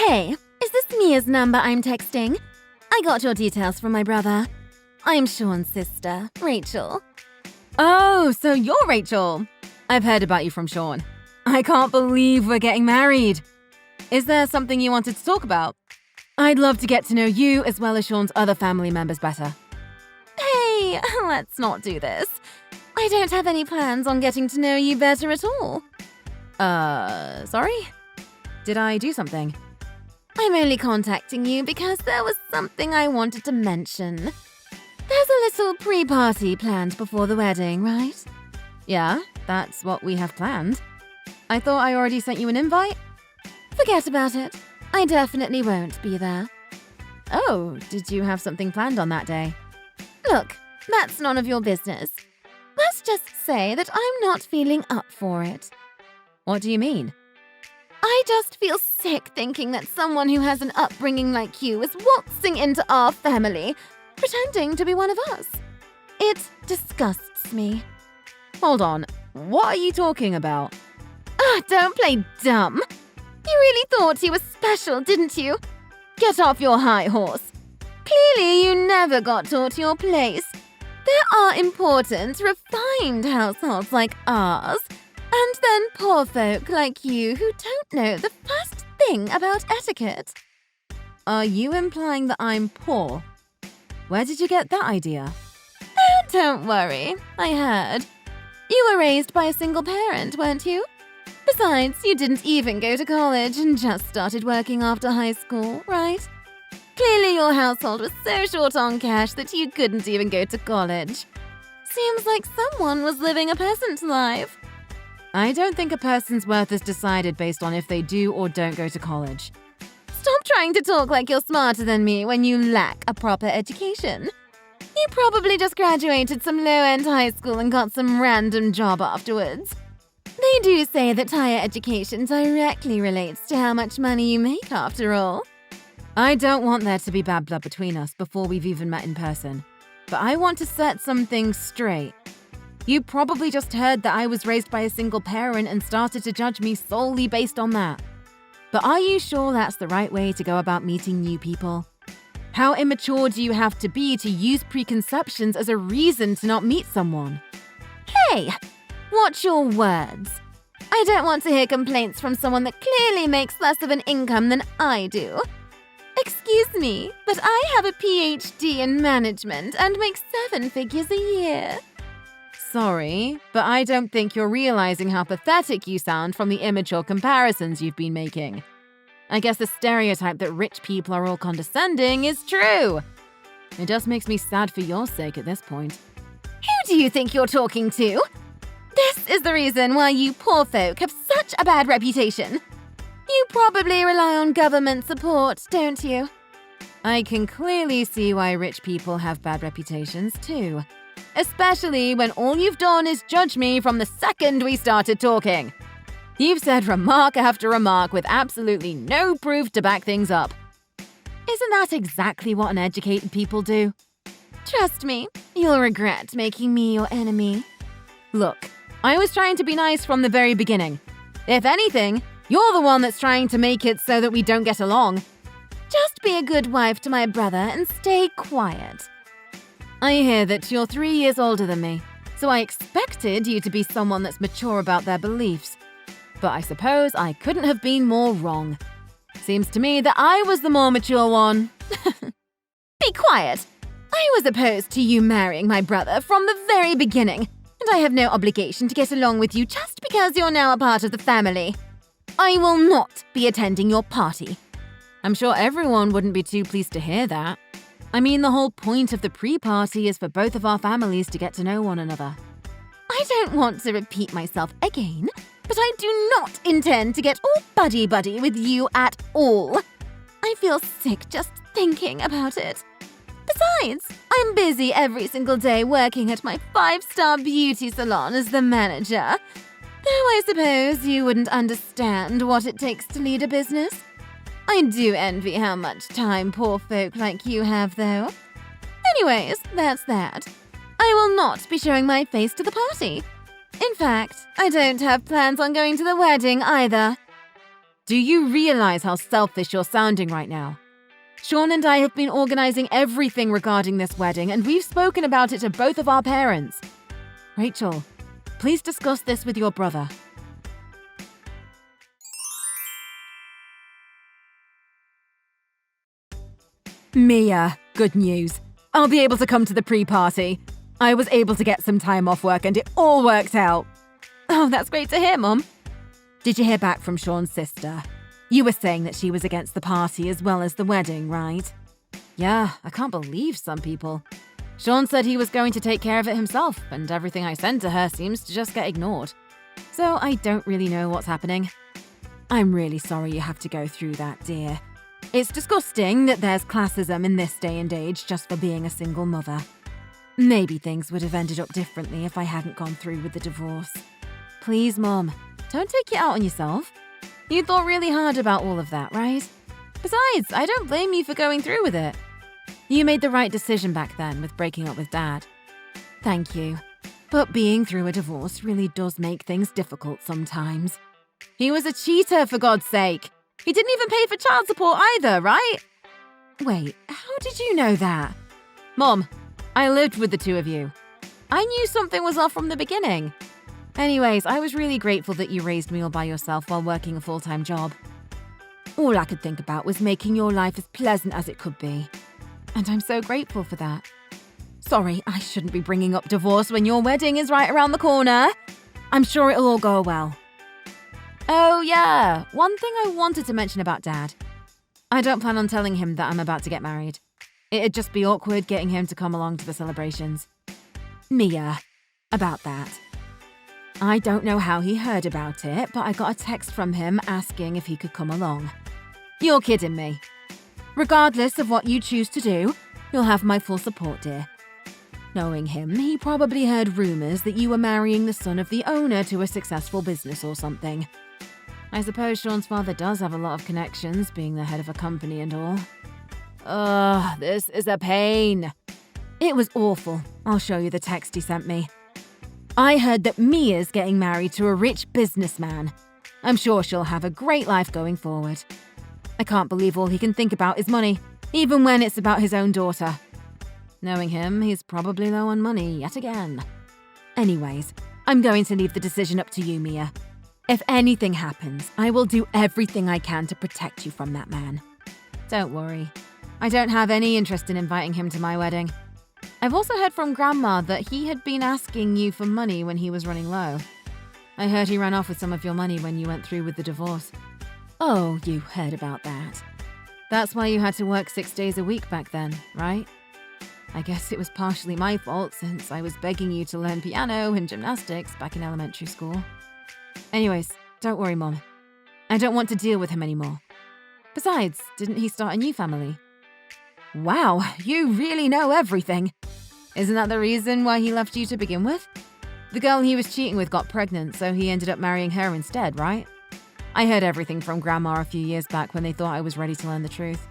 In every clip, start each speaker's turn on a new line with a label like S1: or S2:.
S1: Hey, is this Mia's number I'm texting? I got your details from my brother. I'm Sean's sister, Rachel.
S2: Oh, so you're Rachel. I've heard about you from Sean. I can't believe we're getting married. Is there something you wanted to talk about? I'd love to get to know you as well as Sean's other family members better.
S1: Hey, let's not do this. I don't have any plans on getting to know you better at all.
S2: Sorry? Did I do something?
S1: I'm only contacting you because there was something I wanted to mention. There's a little pre-party planned before the wedding, right?
S2: Yeah, that's what we have planned. I thought I already sent you an invite?
S1: Forget about it. I definitely won't be there.
S2: Oh, did you have something planned on that day?
S1: Look, that's none of your business. Let's just say that I'm not feeling up for it.
S2: What do you mean?
S1: I just feel sick thinking that someone who has an upbringing like you is waltzing into our family, pretending to be one of us. It disgusts me.
S2: Hold on, what are you talking about?
S1: Don't play dumb. You really thought he was special, didn't you? Get off your high horse. Clearly, you never got taught your place. There are important, refined households like ours, and then poor folk like you who don't know the first thing about etiquette.
S2: Are you implying that I'm poor? Where did you get that idea?
S1: Oh, don't worry, I heard. You were raised by a single parent, weren't you? Besides, you didn't even go to college and just started working after high school, right? Clearly your household was so short on cash that you couldn't even go to college. Seems like someone was living a peasant life.
S2: I don't think a person's worth is decided based on if they do or don't go to college.
S1: Stop trying to talk like you're smarter than me when you lack a proper education. You probably just graduated some low-end high school and got some random job afterwards. They do say that higher education directly relates to how much money you make after all.
S2: I don't want there to be bad blood between us before we've even met in person. But I want to set some things straight. You probably just heard that I was raised by a single parent and started to judge me solely based on that. But are you sure that's the right way to go about meeting new people? How immature do you have to be to use preconceptions as a reason to not meet someone?
S1: Hey, watch your words. I don't want to hear complaints from someone that clearly makes less of an income than I do. Excuse me, but I have a PhD in management and make 7 figures a year.
S2: Sorry, but I don't think you're realizing how pathetic you sound from the immature comparisons you've been making. I guess the stereotype that rich people are all condescending is true. It just makes me sad for your sake at this point.
S1: Who do you think you're talking to? This is the reason why you poor folk have such a bad reputation. You probably rely on government support, don't you?
S2: I can clearly see why rich people have bad reputations too. Especially when all you've done is judge me from the second we started talking. You've said remark after remark with absolutely no proof to back things up. Isn't that exactly what uneducated people do?
S1: Trust me, you'll regret making me your enemy.
S2: Look, I was trying to be nice from the very beginning. If anything, you're the one that's trying to make it so that we don't get along.
S1: Just be a good wife to my brother and stay quiet.
S2: I hear that you're 3 years older than me, so I expected you to be someone that's mature about their beliefs. But I suppose I couldn't have been more wrong. Seems to me that I was the more mature one.
S1: Be quiet! I was opposed to you marrying my brother from the very beginning, and I have no obligation to get along with you just because you're now a part of the family. I will not be attending your party.
S2: I'm sure everyone wouldn't be too pleased to hear that. I mean, the whole point of the pre-party is for both of our families to get to know one another.
S1: I don't want to repeat myself again, but I do not intend to get all buddy-buddy with you at all. I feel sick just thinking about it. Besides, I'm busy every single day working at my 5-star beauty salon as the manager. Though I suppose you wouldn't understand what it takes to lead a business. I do envy how much time poor folk like you have, though. Anyways, that's that. I will not be showing my face to the party. In fact, I don't have plans on going to the wedding either.
S2: Do you realize how selfish you're sounding right now? Sean and I have been organizing everything regarding this wedding, and we've spoken about it to both of our parents. Rachel, please discuss this with your brother. Mia, good news. I'll be able to come to the pre-party. I was able to get some time off work and it all worked out. Oh, that's great to hear, Mum. Did you hear back from Sean's sister? You were saying that she was against the party as well as the wedding, right? Yeah, I can't believe some people. Sean said he was going to take care of it himself, and everything I send to her seems to just get ignored. So I don't really know what's happening. I'm really sorry you have to go through that, dear. It's disgusting that there's classism in this day and age just for being a single mother. Maybe things would have ended up differently if I hadn't gone through with the divorce. Please, Mum, don't take it out on yourself. You thought really hard about all of that, right? Besides, I don't blame you for going through with it. You made the right decision back then with breaking up with Dad. Thank you. But being through a divorce really does make things difficult sometimes. He was a cheater, for God's sake. He didn't even pay for child support either, right? Wait, how did you know that? Mom, I lived with the two of you. I knew something was off from the beginning. Anyways, I was really grateful that you raised me all by yourself while working a full-time job. All I could think about was making your life as pleasant as it could be. And I'm so grateful for that. Sorry, I shouldn't be bringing up divorce when your wedding is right around the corner. I'm sure it'll all go well. Oh yeah, one thing I wanted to mention about Dad. I don't plan on telling him that I'm about to get married. It'd just be awkward getting him to come along to the celebrations. Mia, about that. I don't know how he heard about it, but I got a text from him asking if he could come along. You're kidding me. Regardless of what you choose to do, you'll have my full support, dear. Knowing him, he probably heard rumors that you were marrying the son of the owner to a successful business or something. I suppose Sean's father does have a lot of connections, being the head of a company and all. Ugh, this is a pain. It was awful. I'll show you the text he sent me. I heard that Mia's getting married to a rich businessman. I'm sure she'll have a great life going forward. I can't believe all he can think about is money, even when it's about his own daughter. Knowing him, he's probably low on money yet again. Anyways, I'm going to leave the decision up to you, Mia. If anything happens, I will do everything I can to protect you from that man. Don't worry. I don't have any interest in inviting him to my wedding. I've also heard from Grandma that he had been asking you for money when he was running low. I heard he ran off with some of your money when you went through with the divorce. Oh, you heard about that. That's why you had to work 6 days a week back then, right? I guess it was partially my fault since I was begging you to learn piano and gymnastics back in elementary school. Anyways, don't worry, Mom. I don't want to deal with him anymore. Besides, didn't he start a new family? Wow, you really know everything. Isn't that the reason why he left you to begin with? The girl he was cheating with got pregnant, so he ended up marrying her instead, right? I heard everything from Grandma a few years back when they thought I was ready to learn the truth.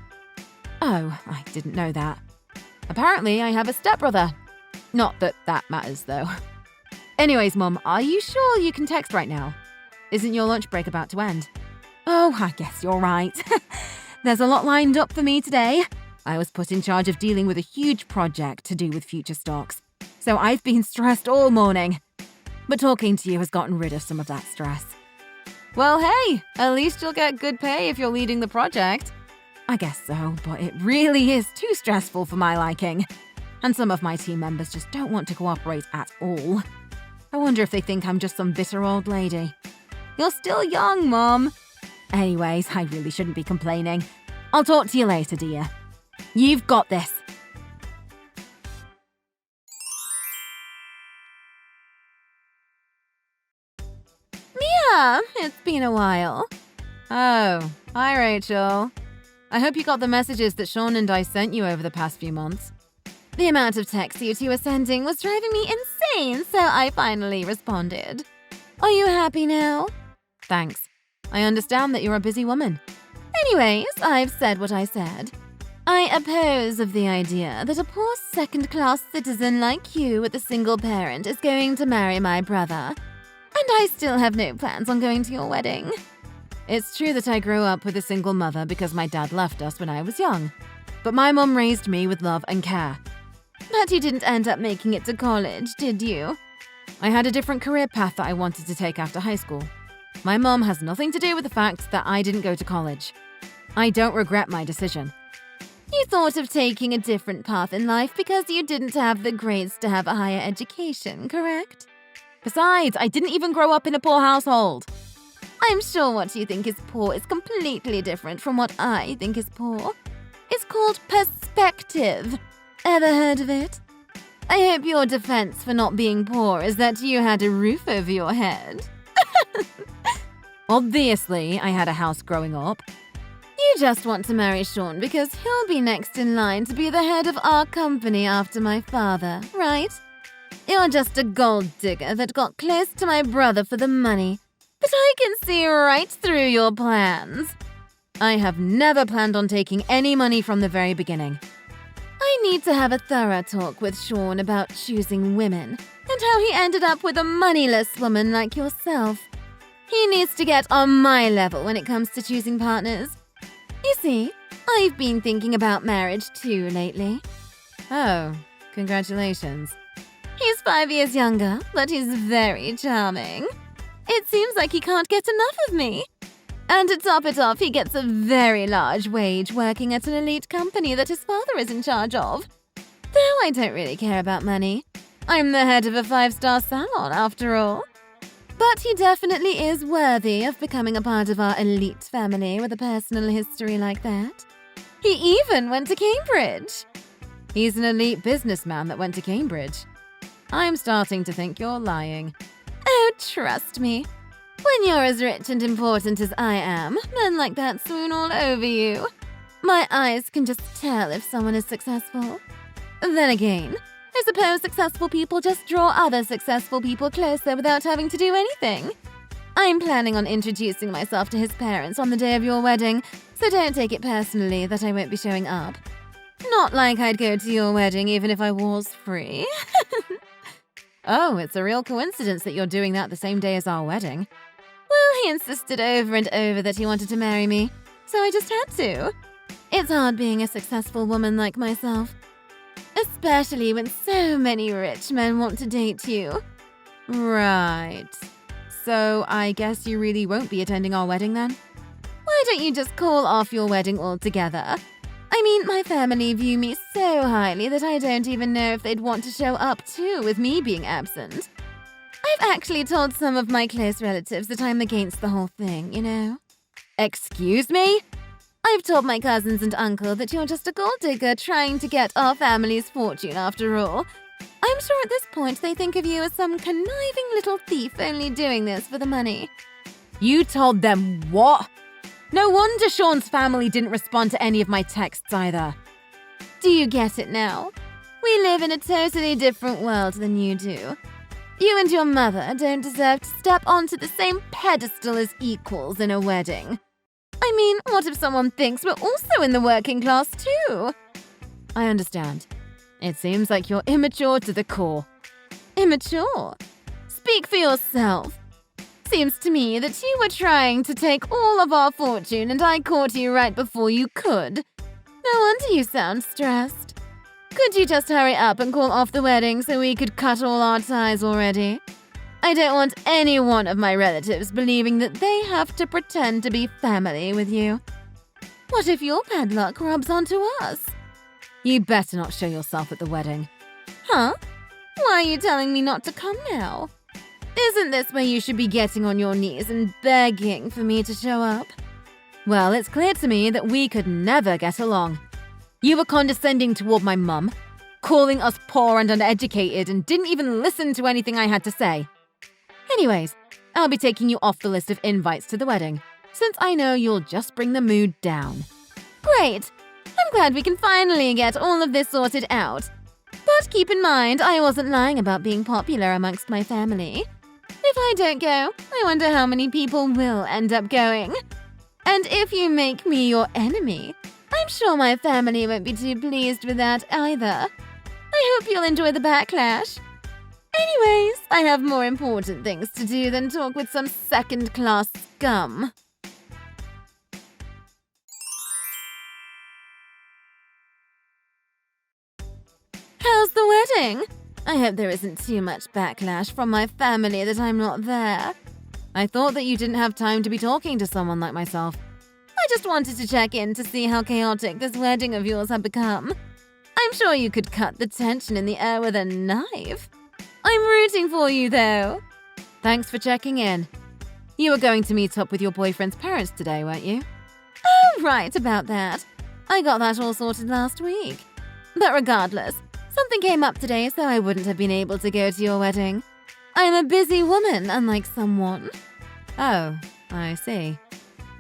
S2: Oh, I didn't know that. Apparently, I have a stepbrother. Not that that matters, though. Anyways, Mum, are you sure you can text right now? Isn't your lunch break about to end? Oh, I guess you're right. There's a lot lined up for me today. I was put in charge of dealing with a huge project to do with future stocks, so I've been stressed all morning. But talking to you has gotten rid of some of that stress. Well, hey, at least you'll get good pay if you're leading the project. I guess so, but it really is too stressful for my liking. And some of my team members just don't want to cooperate at all. I wonder if they think I'm just some bitter old lady. You're still young, Mom. Anyways, I really shouldn't be complaining. I'll talk to you later, dear. You've got this.
S1: Mia, it's been a while.
S2: Oh, hi, Rachel. I hope you got the messages that Sean and I sent you over the past few months.
S1: The amount of texts you two were sending was driving me insane, so I finally responded. Are you happy now?
S2: Thanks. I understand that you're a busy woman.
S1: Anyways, I've said what I said. I oppose of the idea that a poor second-class citizen like you with a single parent is going to marry my brother. And I still have no plans on going to your wedding.
S2: It's true that I grew up with a single mother because my dad left us when I was young. But my mom raised me with love and care.
S1: But you didn't end up making it to college, did you?
S2: I had a different career path that I wanted to take after high school. My mom has nothing to do with the fact that I didn't go to college. I don't regret my decision.
S1: You thought of taking a different path in life because you didn't have the grades to have a higher education, correct?
S2: Besides, I didn't even grow up in a poor household.
S1: I'm sure what you think is poor is completely different from what I think is poor. It's called perspective. Ever heard of it? I hope your defense for not being poor is that you had a roof over your head.
S2: Obviously, I had a house growing up.
S1: You just want to marry Sean because he'll be next in line to be the head of our company after my father, right? You're just a gold digger that got close to my brother for the money. But I can see right through your plans.
S2: I have never planned on taking any money from the very beginning.
S1: I need to have a thorough talk with Sean about choosing women and how he ended up with a moneyless woman like yourself. He needs to get on my level when it comes to choosing partners. You see, I've been thinking about marriage too lately.
S2: Oh, congratulations.
S1: He's 5 years younger, but he's very charming. It seems like he can't get enough of me. And to top it off, he gets a very large wage working at an elite company that his father is in charge of. Though I don't really care about money. I'm the head of a 5-star salon, after all. But he definitely is worthy of becoming a part of our elite family with a personal history like that. He even went to Cambridge.
S2: He's an elite businessman that went to Cambridge. I'm starting to think you're lying.
S1: Oh, trust me. When you're as rich and important as I am, men like that swoon all over you. My eyes can just tell if someone is successful. Then again, I suppose successful people just draw other successful people closer without having to do anything. I'm planning on introducing myself to his parents on the day of your wedding, so don't take it personally that I won't be showing up. Not like I'd go to your wedding even if I was free.
S2: Oh, it's a real coincidence that you're doing that the same day as our wedding.
S1: Well, he insisted over and over that he wanted to marry me, so I just had to. It's hard being a successful woman like myself. Especially when so many rich men want to date you.
S2: Right. So I guess you really won't be attending our wedding then?
S1: Why don't you just call off your wedding altogether? I mean, my family view me so highly that I don't even know if they'd want to show up too with me being absent. I've actually told some of my close relatives that I'm against the whole thing, you know?
S2: Excuse me?
S1: I've told my cousins and uncle that you're just a gold digger trying to get our family's fortune after all. I'm sure at this point they think of you as some conniving little thief only doing this for the money.
S2: You told them what? No wonder Sean's family didn't respond to any of my texts either.
S1: Do you get it now? We live in a totally different world than you do. You and your mother don't deserve to step onto the same pedestal as equals in a wedding. I mean, what if someone thinks we're also in the working class too?
S2: I understand. It seems like you're immature to the core.
S1: Immature? Speak for yourself. Seems to me that you were trying to take all of our fortune and I caught you right before you could. No wonder you sound stressed. Could you just hurry up and call off the wedding so we could cut all our ties already? I don't want any one of my relatives believing that they have to pretend to be family with you. What if your bad luck rubs onto us?
S2: You better not show yourself at the wedding.
S1: Huh? Why are you telling me not to come now? Isn't this where you should be getting on your knees and begging for me to show up?
S2: Well, it's clear to me that we could never get along. You were condescending toward my mum, calling us poor and uneducated, and didn't even listen to anything I had to say. Anyways, I'll be taking you off the list of invites to the wedding, since I know you'll just bring the mood down.
S1: Great! I'm glad we can finally get all of this sorted out. But keep in mind, I wasn't lying about being popular amongst my family. If I don't go, I wonder how many people will end up going. And if you make me your enemy, I'm sure my family won't be too pleased with that either. I hope you'll enjoy the backlash. Anyways, I have more important things to do than talk with some second-class scum. wedding. I hope there isn't too much backlash from my family that I'm not there.
S2: I thought that you didn't have time to be talking to someone like myself.
S1: I just wanted to check in to see how chaotic this wedding of yours had become. I'm sure you could cut the tension in the air with a knife. I'm rooting for you, though.
S2: Thanks for checking in. You were going to meet up with your boyfriend's parents today, weren't you?
S1: Oh, right, about that. I got that all sorted last week. But regardless, something came up today, so I wouldn't have been able to go to your wedding. I'm a busy woman, unlike someone.
S2: Oh, I see.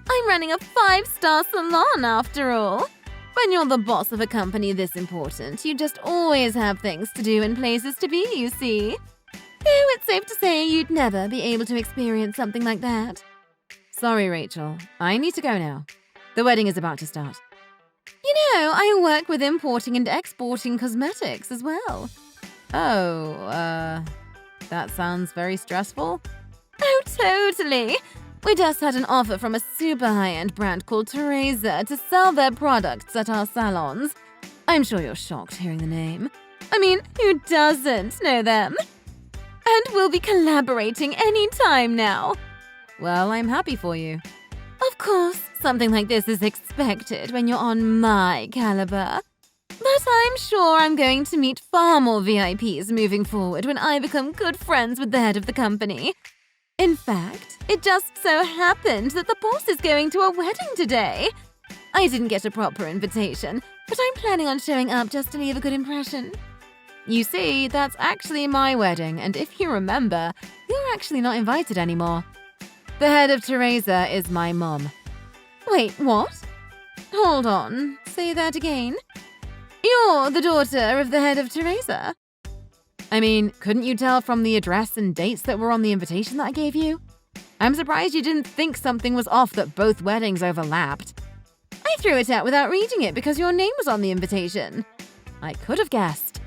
S1: I'm running a 5-star salon, after all. When you're the boss of a company this important, you just always have things to do and places to be, you see. Though it's safe to say you'd never be able to experience something like that.
S2: Sorry, Rachel. I need to go now. The wedding is about to start.
S1: You know, I work with importing and exporting cosmetics as well.
S2: Oh, that sounds very stressful.
S1: Oh, totally. We just had an offer from a super high-end brand called Teresa to sell their products at our salons. I'm sure you're shocked hearing the name. I mean, who doesn't know them? And we'll be collaborating any time now.
S2: Well, I'm happy for you.
S1: Of course, something like this is expected when you're on my caliber. But I'm sure I'm going to meet far more VIPs moving forward when I become good friends with the head of the company. In fact, it just so happened that the boss is going to a wedding today. I didn't get a proper invitation, but I'm planning on showing up just to leave a good impression.
S2: You see, that's actually my wedding, and if you remember, you're actually not invited anymore. The head of Teresa is my mom.
S1: Wait, what? Hold on, say that again. You're the daughter of the head of Teresa?
S2: I mean, couldn't you tell from the address and dates that were on the invitation that I gave you? I'm surprised you didn't think something was off that both weddings overlapped.
S1: I threw it out without reading it because your name was on the invitation.
S2: I could have guessed.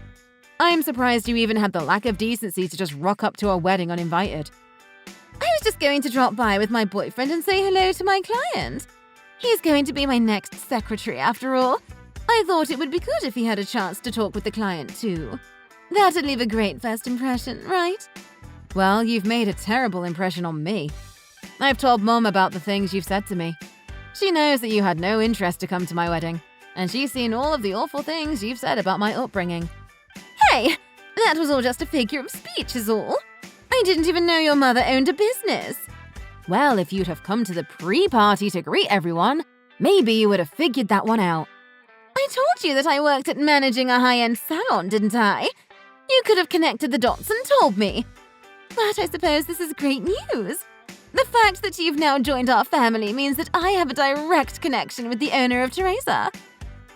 S2: I'm surprised you even had the lack of decency to just rock up to a wedding uninvited.
S1: I was just going to drop by with my boyfriend and say hello to my client. He's going to be my next secretary, after all. I thought it would be good if he had a chance to talk with the client, too. That'd leave a great first impression, right?
S2: Well, you've made a terrible impression on me. I've told Mom about the things you've said to me. She knows that you had no interest to come to my wedding, and she's seen all of the awful things you've said about my upbringing.
S1: Hey, that was all just a figure of speech is all. I didn't even know your mother owned a business.
S2: Well, if you'd have come to the pre-party to greet everyone, maybe you would have figured that one out.
S1: I told you that I worked at managing a high-end salon, didn't I? You could have connected the dots and told me. But I suppose this is great news. The fact that you've now joined our family means that I have a direct connection with the owner of Teresa.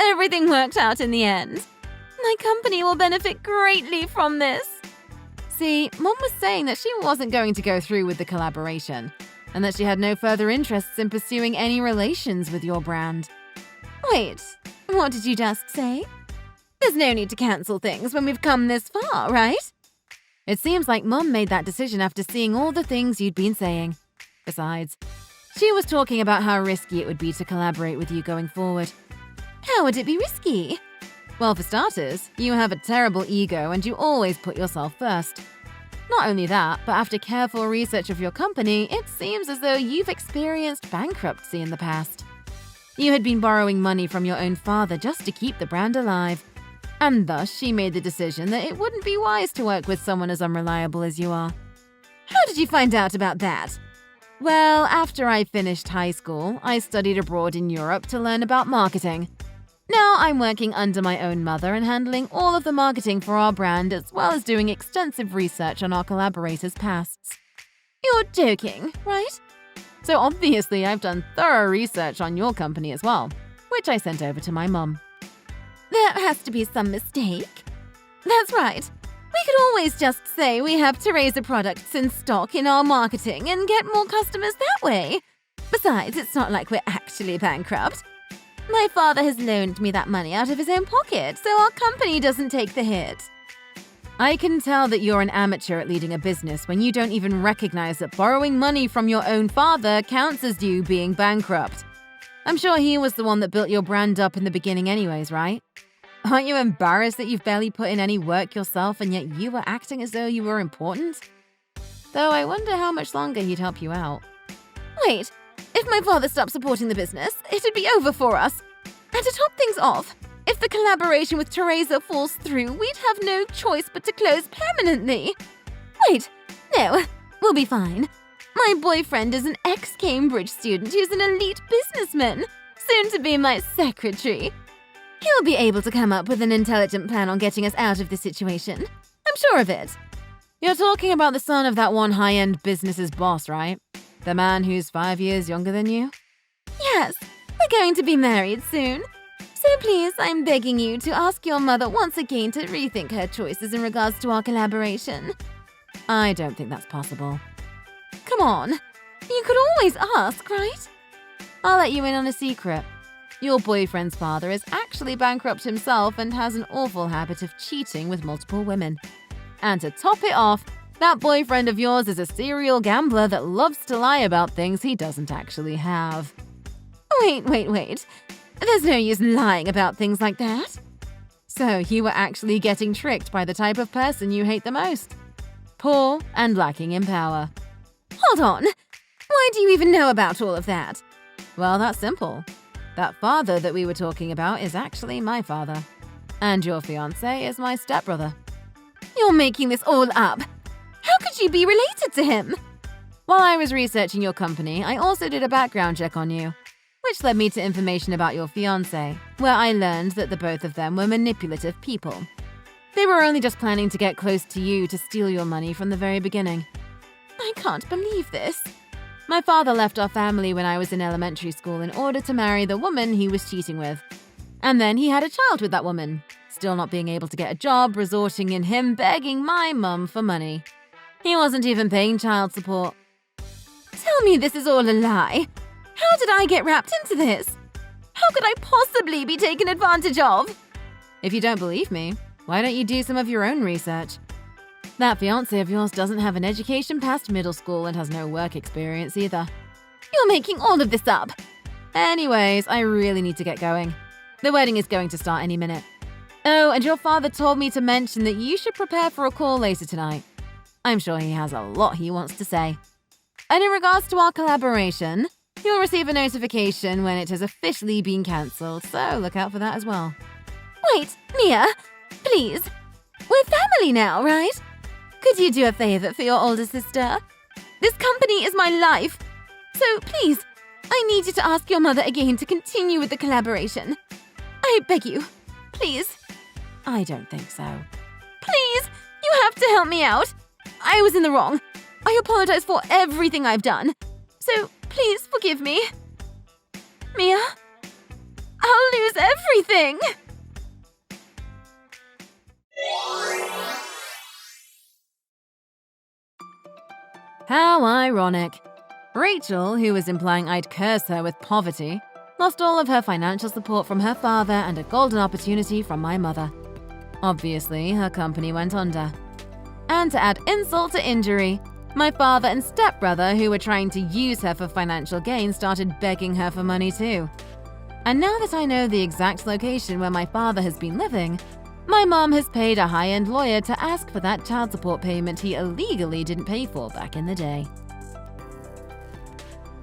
S1: Everything worked out in the end. My company will benefit greatly from this.
S2: See, Mom was saying that she wasn't going to go through with the collaboration, and that she had no further interests in pursuing any relations with your brand.
S1: Wait, what did you just say? There's no need to cancel things when we've come this far, right?
S2: It seems like Mum made that decision after seeing all the things you'd been saying. Besides, she was talking about how risky it would be to collaborate with you going forward.
S1: How would it be risky?
S2: Well, for starters, you have a terrible ego and you always put yourself first. Not only that, but after careful research of your company, it seems as though you've experienced bankruptcy in the past. You had been borrowing money from your own father just to keep the brand alive. And thus, she made the decision that it wouldn't be wise to work with someone as unreliable as you are.
S1: How did you find out about that?
S2: Well, after I finished high school, I studied abroad in Europe to learn about marketing. Now I'm working under my own mother and handling all of the marketing for our brand as well as doing extensive research on our collaborators' pasts.
S1: You're joking, right?
S2: So obviously I've done thorough research on your company as well, which I sent over to my mum.
S1: There has to be some mistake. That's right. We could always just say we have Teresa products in stock in our marketing and get more customers that way. Besides, it's not like we're actually bankrupt. My father has loaned me that money out of his own pocket, so our company doesn't take the hit.
S2: I can tell that you're an amateur at leading a business when you don't even recognize that borrowing money from your own father counts as you being bankrupt. I'm sure he was the one that built your brand up in the beginning anyways, right? Aren't you embarrassed that you've barely put in any work yourself and yet you were acting as though you were important? Though I wonder how much longer he'd help you out.
S1: Wait, if my father stopped supporting the business, it'd be over for us. And to top things off, if the collaboration with Teresa falls through, we'd have no choice but to close permanently. Wait, no, we'll be fine. My boyfriend is an ex-Cambridge student who's an elite businessman, soon to be my secretary. He'll be able to come up with an intelligent plan on getting us out of this situation. I'm sure of it.
S2: You're talking about the son of that one high-end business's boss, right? The man who's 5 years younger than you?
S1: Yes, we're going to be married soon. So please, I'm begging you to ask your mother once again to rethink her choices in regards to our collaboration.
S2: I don't think that's possible.
S1: Come on, you could always ask, right?
S2: I'll let you in on a secret. Your boyfriend's father is actually bankrupt himself and has an awful habit of cheating with multiple women. And to top it off, that boyfriend of yours is a serial gambler that loves to lie about things he doesn't actually have.
S1: Wait. There's no use lying about things like that.
S2: So you were actually getting tricked by the type of person you hate the most. Poor and lacking in power.
S1: Hold on. Why do you even know about all of that?
S2: Well, that's simple. That father that we were talking about is actually my father. And your fiancé is my stepbrother.
S1: You're making this all up. How could you be related to him?
S2: While I was researching your company, I also did a background check on you, which led me to information about your fiancé, where I learned that the both of them were manipulative people. They were only just planning to get close to you to steal your money from the very beginning.
S1: I can't believe this.
S2: My father left our family when I was in elementary school in order to marry the woman he was cheating with. And then he had a child with that woman, still not being able to get a job, resulting in him begging my mum for money. He wasn't even paying child support.
S1: Tell me this is all a lie. How did I get wrapped into this? How could I possibly be taken advantage of?
S2: If you don't believe me, why don't you do some of your own research? That fiancé of yours doesn't have an education past middle school and has no work experience either.
S1: You're making all of this up.
S2: Anyways, I really need to get going. The wedding is going to start any minute. Oh, and your father told me to mention that you should prepare for a call later tonight. I'm sure he has a lot he wants to say. And in regards to our collaboration, you'll receive a notification when it has officially been cancelled, so look out for that as well.
S1: Wait, Mia, please. We're family now, right? Could you do a favor for your older sister? This company is my life. So please, I need you to ask your mother again to continue with the collaboration. I beg you. Please.
S2: I don't think so.
S1: Please, you have to help me out. I was in the wrong. I apologize for everything I've done. So please forgive me. Mia, I'll lose everything.
S2: How ironic. Rachel, who was implying I'd curse her with poverty, lost all of her financial support from her father and a golden opportunity from my mother. Obviously, her company went under. And to add insult to injury, my father and stepbrother, who were trying to use her for financial gain, started begging her for money too. And now that I know the exact location where my father has been living, my mom has paid a high-end lawyer to ask for that child support payment he illegally didn't pay for back in the day.